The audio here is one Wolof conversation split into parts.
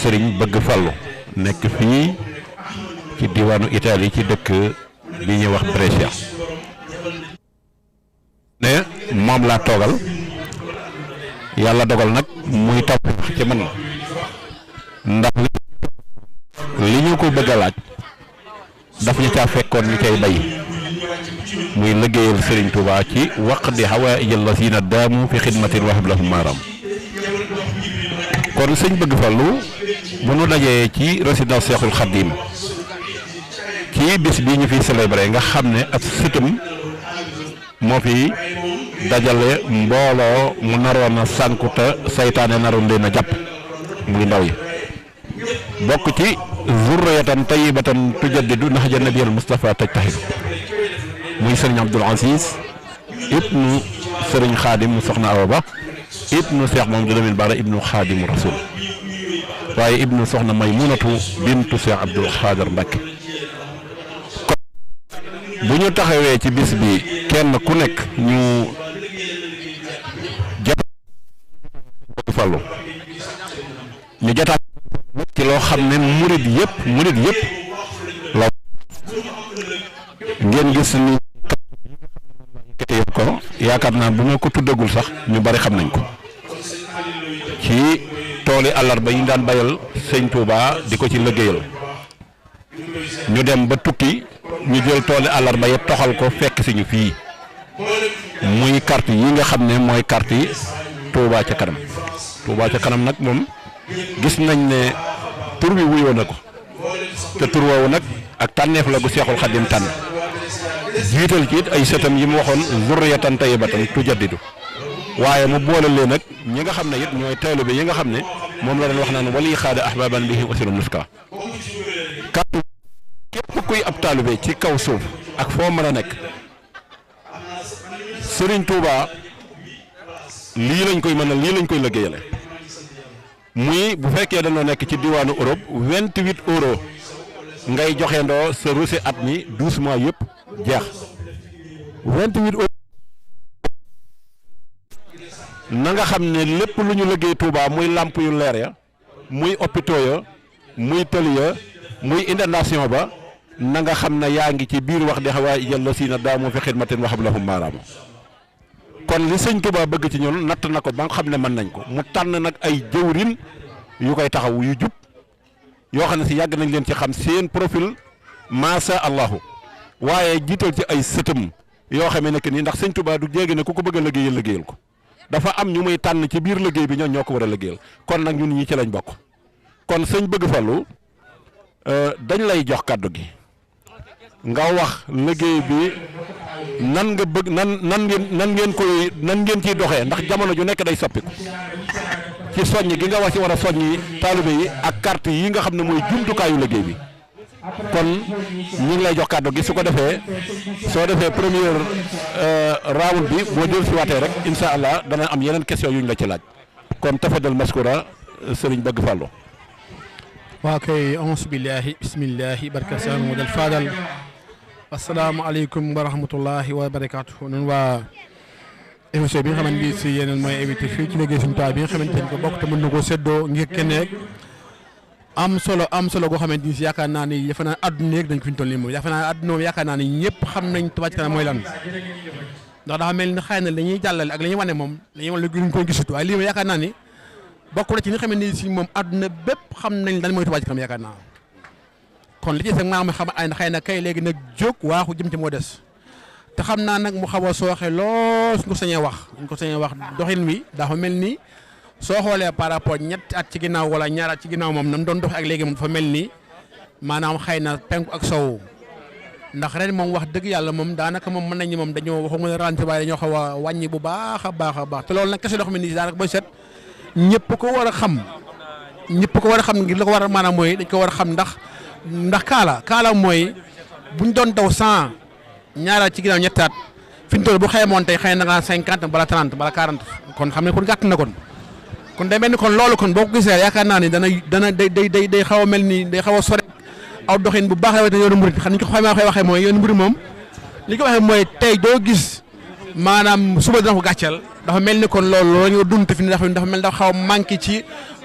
Serigne Bëgg Fallu nekk fii ci diwaanu Italie ci dëkk bi ñuy wax Brescia ne moom laa toogal yàlla dogal nag muy taw ci man ndax li ñu ko bëgg a laaj daf ñu caa fekkoon ñu cay bay muy liggéeyal Serigne Touba ci waqdi hawaa'ijal lazina daamu fi xidmatin wa hab lahum maaram kon sëñ Bëgg Fallu bu nu dajee ci résidence Cheikhoul Khadim ci bis bii ñu fi célébré nga xam ne ab sëtam moo fi dajale mbooloo mu naroon a sànku te saytaane naroon leen a jàpp muy ndaw yi bokk ci zurriyatan tayyibatan tujaddidu nahja nabiyil Mustafa tajtahidu muy sëriñ Abdul Aziz ibnu sëriñ Xaadim mu soxna Awa Ba ibnu Cheikh Mamadou Lamine Bara ibnu Xaadimu Rasul waaye ibnu soxna Maymunatu bintu Cheikh Abdul Xaadir Mbakke bu ñu taxawee ci bis bi kenn ku nekk ñu jot Bëgg Fallu ñu jotaat ci loo xam ne murid yëpp la ngeen gis ni ko yaakaar naa bu ma ko tuddagul sax ñu bari xam nañ ko ci tooli àllarba yi daan bayal sëñ Touba di ko ci liggéeyal ñu dem ba tukki ñu jël tooli àllarba yëpp toxal ko fekk si ñu fii muy carte yi nga xam ne mooy carte yi Touba ca kanam Touba ca kanam nag moom gis nañ ne tur bi wuyoo na ko te tur woowu nag ak tànneef la gu Seexul Xadim tànn jiital ci it ay sëtam yi mu waxoon zurriyatan tayyibatan tujaddidu waaye mu boole leen nag ñi nga xam ne it ñooy taalibe yi nga xam ne moom la doon wax naan wali xaada ahbaban bihi wasilu nuska kàddu képp kuy ab taalibe ci kaw suuf ak foo mën a nekk Serigne Touba lii lañ koy mën a lii lañ koy liggéeyale muy bu fekkee dañoo nekk ci diwaanu Europe 28 euros ngay joxeendoo sa reçu at mi 12 mois yëpp jeex 28 euros na nga xam ne lépp lu ñu liggéey Touba muy làmp yu leer ya muy hôpitaux ya muy tëli ya muy inondation ba na nga xam ne yaa ngi ci biir wax di hawaa'ijal lazina daamu fi xidmatin wa hab lahum maaraam kon li sëñ Touba bëgg ci ñun natt na ko ba nga xam ne mën nañ ko mu tànn nag ay jëwrin yu koy taxaw yu jub yoo xam ne si yàgg nañ leen ci xam seen profil maasa allahu waaye jiital ci ay sëtam yoo xamee ne que ni ndax sëñ Touba du jéegi ne ku ko bëgg a liggéeyal ko dafa am ñu muy tànn ci biir liggéey bi ñoo ko war a liggéeyal kon nag ñun ñi ci lañ bokk kon sëñ Bëgg Fallu dañ lay jox kàddu gi nga wax liggéey bi nan nga bëgg nan ngeen ciy doxee ndax jamono ju nekk day soppiku ci soññ gi nga wax ci war a soññi taalibe yi ak carte yi nga xam ne mooy jumtukaayu liggéey bi kon ñu ngi lay jox kàddu gi su ko defee soo defee première round bi boo jël si waatee rek incha allah dana am yeneen question yu ñu la ci laaj kon tafadal maskura sëriñ Bëgg Fallu. waa kay auzu billahi bismillahi barka sa modal fadal asalaamaaleykum wa rahmatullahi wa barakaatu ñun waa émission bi nga xamante ni si yeneen mooy invité fii ci liggéey suñu taal bi nga xamante ni ko bokk te mën na koo séddoo ngir kenn rek am solo goo xamante ni si yaakaar naa ni yaakaar naa àdduna yeeg dañ ko fi ñu toll nii moom yaakaar naa àdduna moom yaakaar naa ni ñëpp xam nañ Touba Ca Kanam mooy lan ndax dafa mel ni xëy na la ñuy jàllale ak la ñuy wane moom la ñuy wane luñ koy gisut waaye lii moom yaakaar naa ni bokk na ci li nga xamante ni si moom àdduna bépp xam nañ lan mooy Touba Ca Kanam yaakaar naa kon li ci sax maanaam xam ay na xëy na kay léegi nag jóg waaxu jëm ci moo des te xam naa nag mu xaw a sooxe lool suñ ko sañee wax doxin wi dafa mel ni soo xoolee par rapport ñetti at ci ginnaaw wala ñaar at ci ginnaaw moom nam doon doxe ak léegi moom dafa mel ni maanaam xëy na penku ak sowu ndax ren moom wax dëgg yàlla moom daanaka moom mën nañu moom dañoo waxuma ne ralenti waaye dañoo xaw a wàññi bu baax a baax te loolu nag kese loo xam ne nii daanaka ba set ñëpp ko war a xam ngir la ko war a maanaam mooy dañ ko war a xam ndax kaala mooy buñ doon daw 100 ñaara ci ginnaaw ñettaat fi ñu toll bu xeemoon tey xëy na nga 50 bala 30 bala 40 kon xam ne kon gàtt na kon day mel ni kon loolu kon boo ko gisee yaakaar naa ni dana day xaw a mel ni day xaw a sore aw doxin bu baax la yoonu murid xam ni ko waxee mooy yoonu murid moom li ko waxee mooy tey doo gis maanaam suba dina ko gàcceel dafa mel ni kon loolu la ñu dund fi dafa mel dafa xaw a manqué ci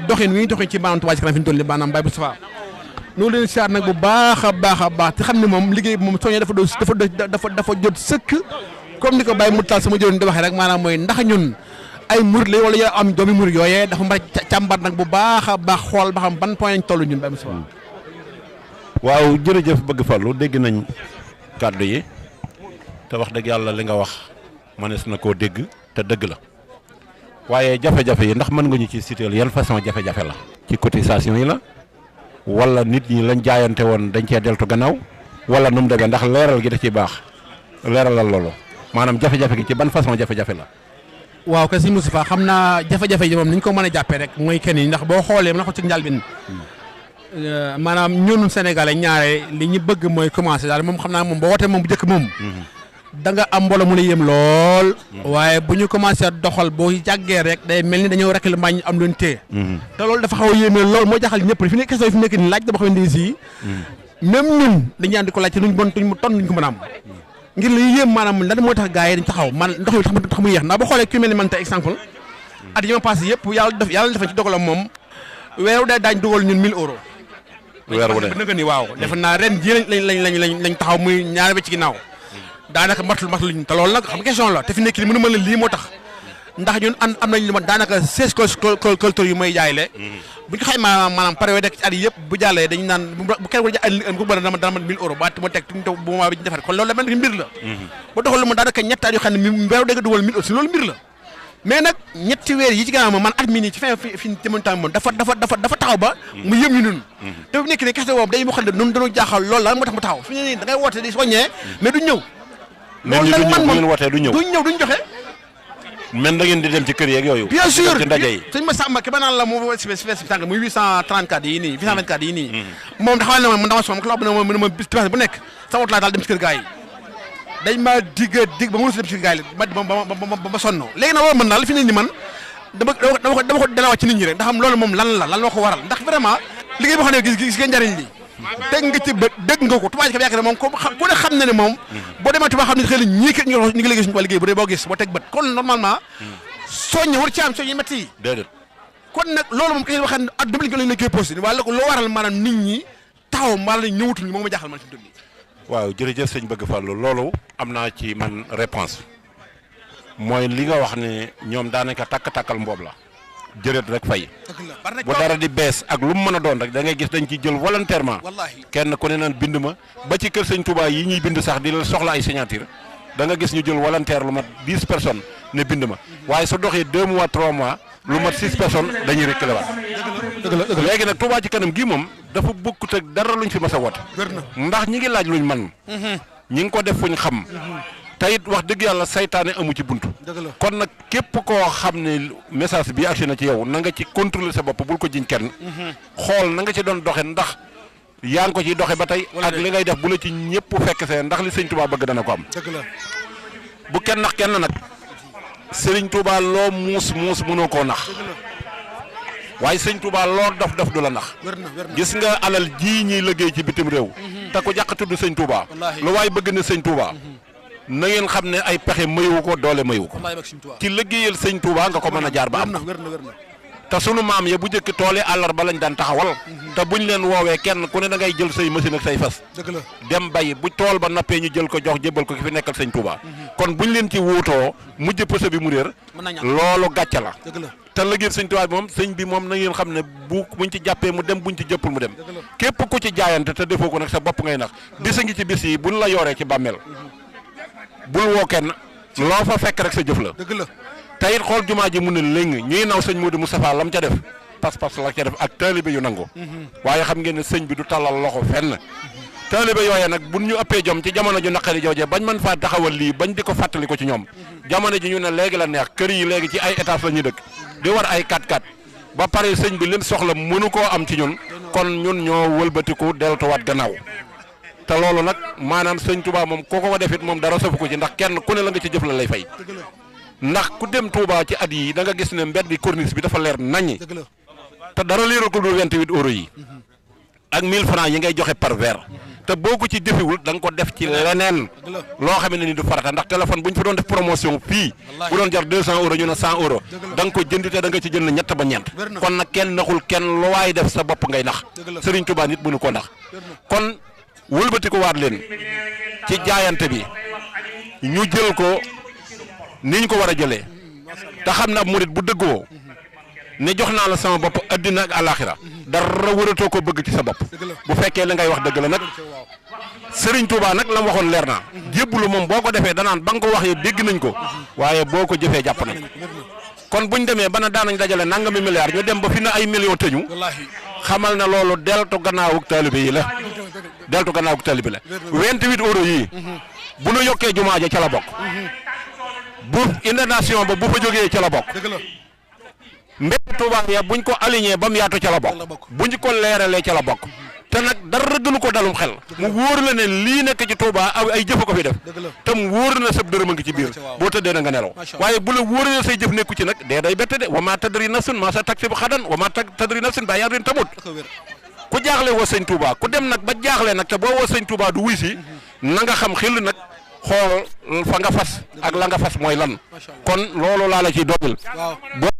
doxin wi ñu doxin ci maanaam Touba Ca Kanam fi ñu toll nii maanaam Baye Moustapha noonu leen siyaar nag bu baax a baax te xam ne moom liggéey bi moom soññee dafa jot sëkk comme ni ko Baye Moutal sama jëriñ di waxee rek maanaam mooy ndax ñun ay murid la wala yaa am doomi murid yooyee dafa mën a càmbar nag bu baax a baax xool ba xam ban point lañ toll ñun Baye Moustapha. waaw jërëjëf bëgg Fallou dégg nañ kàddu yi te wax dëgg yàlla li nga wax mënees na koo dégg te dëgg la waaye jafe-jafe yi ndax mën nga ñu ci citer yan façon jafe-jafe la. ci cotisation yi la wala nit ñi lañ jaayante woon dañ cee deltu gannaaw wala nu mu demee ndax leeral gi da ciy baax leeralal loolu maanaam jafe-jafe gi ci ban façon jafe-jafe la. waaw kay sëñ Moustapha xam naa jafe-jafe yi moom ni ñu ko mën a jàppee rek mooy kenn yi ndax boo xoolee mën na ko ci njëlbéen maanaam ñun Sénégalais ñaare li ñu bëgg mooy commencé daal moom xam naa moom boo wootee moom bu njëkk moom. da nga am mbooloo mu la yëm lool. waaye bu ñu commencé doxal boo jàggee rek day mel ni dañoo rek la mbañ am luñ téye. te loolu dafa xaw a yéeme lool moo jaxal ñëpp fi nekk question fi nekk nii laaj dama xamante ni si même ñun dañu daan di ko laaj te duñ bon duñ ton duñ ko mën a am. ngir li yéem maanaam lan moo tax gars yi dañ taxaw man ndox mi tax mu yéex ndax boo xoolee ku mel ni man tey exemple at yi ma passé yëpp yàlla def ci dogalam moom weeru day daañ dugal ñun 1000 euros. weer wu ne naka ni waaw defe naa ren jii lañ taxaw muy ñaari ba ci ginnaaw daanaka matul te loolu nag xam question la te fi nekk nii mënu ma la lii moo tax ndax ñun am nañ li ma daanaka 16 cultures yu may jaay le bu ñu xaymaa maanaam pare wee dekk ci at yi yëpp bu jàllee dañu naan bu kenn ko jaay bu bëri dama 1000 euros ba ma teg tuñ bu moment bi ñu defar kon loolu la mel ni mbir la ba doxal lu ma daanaka ñetti at yoo xam ne mbeeru dégg dugal 1000 euros si loolu mbir la mais nag ñetti weer yi ci gannaaw man at mii nii ci fi jamono temps moom dafa taxaw ba mu yëm ñu nun te bu nekk nii kese boobu day moo xam ne nun dañoo jaaxal loolu lan moo tax mu taxaw fi ne nii da ngay woote di soññee mais duñ ñëw loolu nag man moom wootee duñ joxe men da ngeen di dem ci kër yeeg yooyu bien sûr ci ndaje yi sëñ ma sàmba ki ba naan la moo spécifique tànk muy 834 yi nii 824 yi nii moom daxawal ne ma man dama soom ko la ne ma bis bu nekk sama wut laa daal dem ci kër gaa yi dañ ma dig ba mënu si dem ci kër gaa yi ba sonn léegi nag loolu mën naa la fi ne ni man dama ko delawaat ci nit ñi rek ndax xam loolu moom lan moo ko waral ndax vraiment liggéey boo xam ne gis nga njariñ li dégg nga ci bët dégg nga ko Touba Ca Kanam yaakaar moom ku ne xam ne moom boo demee Touba xam ne xëy na ñii kat ñu ngi liggéey suñu Touba liggéey bu dee boo gis boo teg bët kon normalement soññe war ci am soññe métti yi déedéet kon nag loolu moom kay waxee at dama lañ koy posté waaye loo waral maanaam nit ñi taxaw maanaam ñëwatul ñi moom ma jaaxal man fi mu toll nii waaw jërëjëf sëñ Bëgg Fallou loolu am naa ci man réponse mooy li nga wax ne ñoom daanaka takk-takkal mboob la jërët rek fay bu dara di bees ak lu mu mën a doon rek da ngay gis dañ ci jël volontairement kenn ku ne naan bind ma ba ci kër sëñ Touba yi ñuy bind sax di la soxla ay signature da nga gis ñu jël volontaire lu mat 10 personnes ne bind ma waaye su doxee 2 mois 3 mois lu mat 6 personnes dañuy reculer waat léegi nag Touba Ca Kanam gii moom dafa bokkut ak dara luñ fi mas a woote ndax ñi ngi laaj luñ man ñi ngi ko def fuñ xam tayit wax dëgg yàlla saytaane amu ci buntu kon nag képp koo xam ne message bi agsi na ci yow na nga ci contrôler sa bopp bul ko jiñ kenn xool na nga ci doon doxe ndax yaa ngi ko ciy doxe ba tey ak li ngay def bu la ci ñëpp fekk see ndax li sëñ Touba bëgg dana ko am bu kenn nax kenn nag sëriñ Touba loo muus mënoo koo nax waaye sëñ Touba loo dof du la nax gis nga alal ji ñuy liggéey ci bitim réew te ku jàq tudd sëñ Touba lu waaye bëgg na sëñ Touba na ngeen xam ne ay pexe mayu ko doole mayu ko ci liggéeyal sëñ Touba nga ko mën a jaar ba am te sunu maam ya bu njëkk tool yi àllarba lañ daan taxawal te buñ leen woowee kenn ku ne da ngay jël say machine ak say fas dem bay bu tool ba nappee ñu jël ko jox jébbal ko ki fi nekkal sëñ Touba kon buñ leen ci wuutoo mujj pësa bi mu réer loolu gàcce la te liggéeyal sëñ Touba bi moom sëñ bi moom na ngeen xam ne buñ ci jàppee mu dem buñ ci jëppul mu dem képp ku ci jaayante te defoo ko nag sa bopp ngay nax bisa ngi ci bis yi buñ la yoree ci bàmmeel bul woo kenn loo fa fekk rek sa jëf la te it xool jumaa ji mu ne léegi ñuy naw sëñ Modou Moustapha lam ca def pas-pas la ca def ak taalibe yu nangu waaye xam ngeen ne sëñ bi du tallal loxo fenn taalibe yooyee nag buñ ñu ëppee jom ci jamono ju naqari joojee bañ mën faa taxawal lii bañ di ko fàttali ko ci ñoom jamono ji ñu ne léegi la neex kër yi léegi ci ay étage la ñuy dëkk di war ay 4x4 ba pare sëñ bi lim soxla mënu koo am ci ñun kon ñun ñoo wëlbatiku deltuwaat gannaaw te loolu nag maanaam sëñ Touba moom koo ko defit moom dara safu ko ci ndax kenn ku ne la nga ci jëf la lay fay ndax ku dem Touba ci at yi da nga gis ne mbedd corniche bi dafa leer naññi te dara leeral ko du 28 euros yi ak 1000 francs yi ngay joxe par verre te boo ko ci jëfewul da nga ko def ci leneen loo xam ne ni du farata ndax téléphone bu ñu fa doon def promotion fii bu doon jar 200 euros ñu ne 100 euros da nga ko jënd te da nga ci jënd ñett ba ñeent kon nag kenn naxul kenn lu waay def sa bopp ngay nax Serigne Touba nit mënu ko nax kon wëlbati ko waat leen ci jaayante bi ñu jël ko ni ñu ko war a jëlee te xam na ab murit bu dëggoo ne jox naa la sama bopp addina ak àllaaxira dara wëratoo ko bëgg ci sa bopp bu fekkee la ngay wax dëgg la nag Serigne Touba nag la mu waxoon leer na jébbalu moom boo ko defee danaan ba nga ko waxee dégg nañ ko waaye boo ko jëfee jàpp nañ kon buñ demee ba na daanañ dajale nangami milliards ñu dem ba fi na ay millions tëñu xamal na loolu deltu gannaawug taalibe yi la deltu gannaawug taalibe la 28 euros yii bu nu yokkee jumaa ja ca la bokk bu inondation ba bu fa jógee ca la bokk mbéy Touba ya buñ ko aligné ba mu yaatu ca la bokk buñ ko leeralee ca la bokk te nag dara gënu ko dalum xel mu wóor la ne lii nekk ci Touba ay jëf ko fi def te mu wóor na sab dërëm a ngi ci biir boo tëddee na nga nelaw waaye bu la wóor na say jëf nekku ci nag dee day bette de wa maa tadri nafsun maa sa taksibu xadan wa maa tadri nafsun bi ayyi ardin tamut ku jaaxle woo sëñ Touba ku dem nag ba jaaxle nag te boo woo sëñ Touba du wuy si na nga xam xel nag xool fa nga fas ak la nga fas mooy lan kon loolu laa la ciy dooleel boo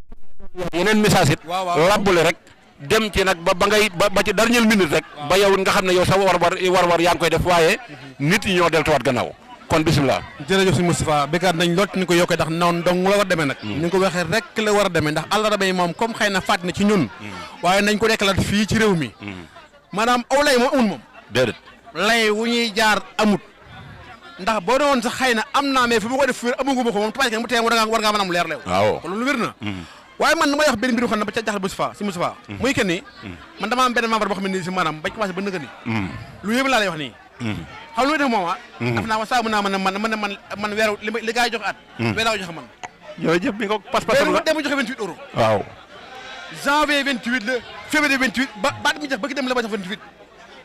yeneen message it labbule rek dem ci nag ba ngay ba ci dernière minute rek ba yow nga xam ne yow sa war yaa ngi koy def waaye nit yi ñoo deltuwaat gannaaw kon bisimilah. jërëjëf si Moustapha béykat nañ lool ni ko yokkee ndax noonu dong la war a demee nag ni nga ko waxee rek la war a demee ndax àllarba yi moom comme xëy na faat na ci ñun waaye nañ ko dekkalaat fii ci réew mi maanaam aw lay moom amul moom déedéet lay wu ñuy jaar amut ndax boo doon sax xëy na am naa mais fi ma ko def fii amugu ma ko moom tubaab mu tee war ngaa mën a am leer leew waaw kon loolu wér na waaye man damay wax benn mbir xam ne ba ca jaxal Moustapha muy que ni man dama am benn membre boo xam ne nii si maanaam bañ commencé ba nëga ni lu yëpp laa lay wax nii xam lu muy def moom daf naa ma saa mën naa man weeru li gaa yi joxe at weer laa ko joxe man yooyu jëf bi nga pas-pasam la dem joxe 28 euros waaw janvier 28 la février 28 ba baat mi jax ba ki dem la ba jox 28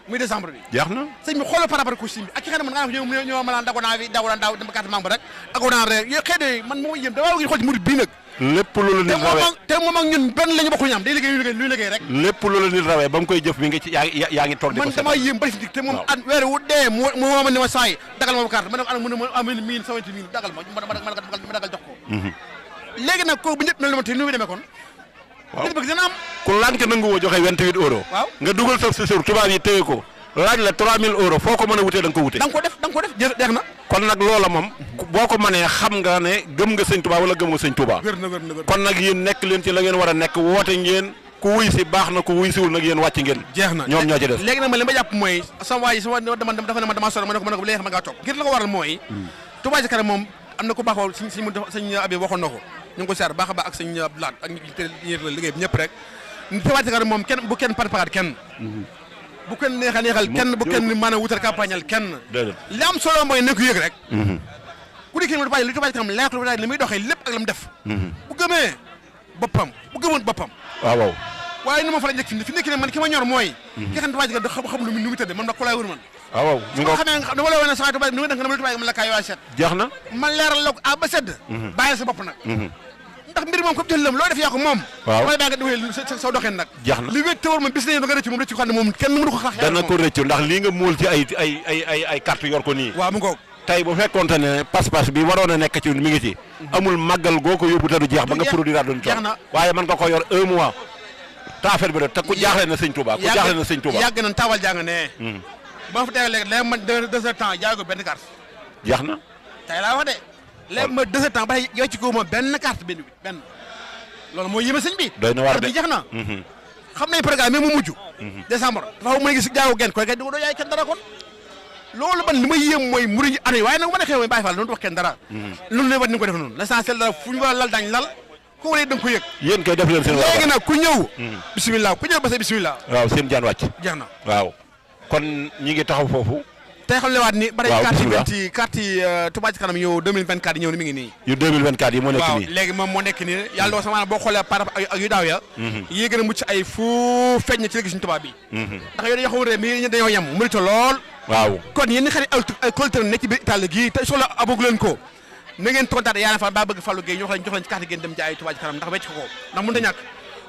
muy décembre bi jeex na sëñ bi xoolal par rapport ko sëñ bi ak ki xam ne man nga ñoo ma laan dago naa fi daw dama carte membre rek dago naa rek yo xëy de man moom yëm dama ngi xool ci murid bii nag lépp loolu nit rawee te moom ak ñun benn la ñu bokk ñu am day liggéey luy liggéey rek lépp loolu nit rawee ba mu koy jëf mi ngi ci yaa ngi toog di ko man dama yëm bari fi te moom at weer wu dee mu ma ne ma saay dagal ma carte ma ne ko ana mu ne ma am 1070 dagal ma dagal jox ko léegi nag kooku bu ñëpp mel na ma te nu muy demee kon waaw bëgg dina am ku lànk nangu woo joxe 28 euros waaw nga dugal sa séjour tubaab yi téye ko laaj la 3000 euros foo ko mën a wutee da nga ko wute da nga ko def jeex na kon nag loola moom boo ko mënee xam nga ne gëm nga sëñ Touba wala gëm nga sëñ Touba wér na kon nag yéen nekk leen ci la ngeen war a nekk woote ngeen ku wuy si baax na ku wuy siwul nag yéen wàcc ngeen jeex na ñoom ñoo ci des léegi nag ma li ma jàpp mooy sama waa ji sama dafa ne ma dama solo ma ne ko léegi xam nga toog ngir la ko waral mooy Touba Ca Kanam moom am na ko baaxoo sëñ Abi waxoon na ko ñu ngi ko siyaar baax a baax ak sëñ Abdoulaye ak ñi la liggéey bi ñëpp rek Touba Ca Kanam moom kenn bu kenn préparé kenn bu kenn neexal kenn bu kenn mën a wutal campagnal kenn li am solo mooy nekk yëg rek ku di kii lu Touba Ca Kanam leek li muy doxee lépp ak la mu def bu gëmee boppam bu gëmoon boppam waaw waaye ni ma fa la njëkk fi nekk ne man ki ma ñor mooy ki xam ne Touba Ca Kanam xam lu mu tëddee man nag ku laay wër man waaw su ma xamee nga dama la woon ne saa Touba nu mu def nga dama Touba man la kaay waa set jeex na man leeral la ko a ba sedd bàyyi sa bopp nag ndax mbir moom comme jël lam loo def yaa ko moom mooy baa nga defee sa doxeen nag jeex na li wét te war moom bis nañu da nga rëcc moom rëcc ko xam ne moom kenn mënu ko xax dana ko rëcc ndax lii nga móol ci ay carte yor ko nii waaw mu ngoog tey bu fekkoonte ne pas-pas bi waroon a nekk ci mi ngi ci amul màggal goo ko yóbbu te du jeex ba nga produire doon jeex na waaye man nga ko yor 1 mois te affaire bi te ku jaaxle na sëñ Touba yàgg na taawal jàng ne ba ma fa teewee léegi léegi man 2 heures temps jaay ko benn carte jeex na tey laa wax de léegi ma 2 heures temps ba yow ci ko ma benn carte benn loolu mooy yéeme sëñ bi doy na war de bi jeex na xam nañ programme mais mu mujj décembre dafa mën a gis jaawu genn koy kay doo yaay kenn dara kon loolu man li ma yéem mooy murid yi année waaye nag ma ne xew mooy Baye Fall doon wax kenn dara loolu ne wat ni ko def noonu l'essentiel dara fu ñu war a lal dañ lal ku war a da nga ko yëg yéen koy def leen seen léegi nag ku ñëw bismillah ku ñëw ba sa bismillah waaw seen jaan wàcc jeex na waaw kon ñi ngi taxaw foofu tey xam lewaat ni bari waaw carte yi Touba Ca Kanam yow 2024 yi ñëw ni mi ngi nii yu 2024 yi moo nekk nii waaw léegi moom moo nekk nii yàlla doo sama boo xoolee par rapport ak yu daaw ya yi gën a mucc ay fu feeñ na ci léegi suñu tubaab bi ndax yow dañoo xamul rek mi dañoo yem mérite lool waaw kon yéen ñi xam ne ay collecteur nekk ci biir Italie gii te soxla abogu leen ko na ngeen kontaate yaa na fa baa bëgg Fallou Gueye jox leen ci carte ngeen dem jaay Touba Ca Kanam ndax wecc ko ndax mënut a ñàkk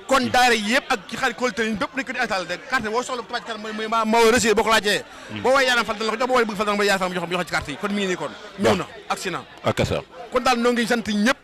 kon daara yëpp ak ci xarit collecteur yi bépp nañ ko di atal de carte boo soxla Touba Ca Kanam mooy moo reçu boo ko laajee boo woowee Yaram Fall dana la ko jox boo woowee bëgg Fall dana la Yaram Fall mu jox ci carte yi kon mi ngi nii kon ñëw na agsi na ak sa kon daal noo ngi sant ñëpp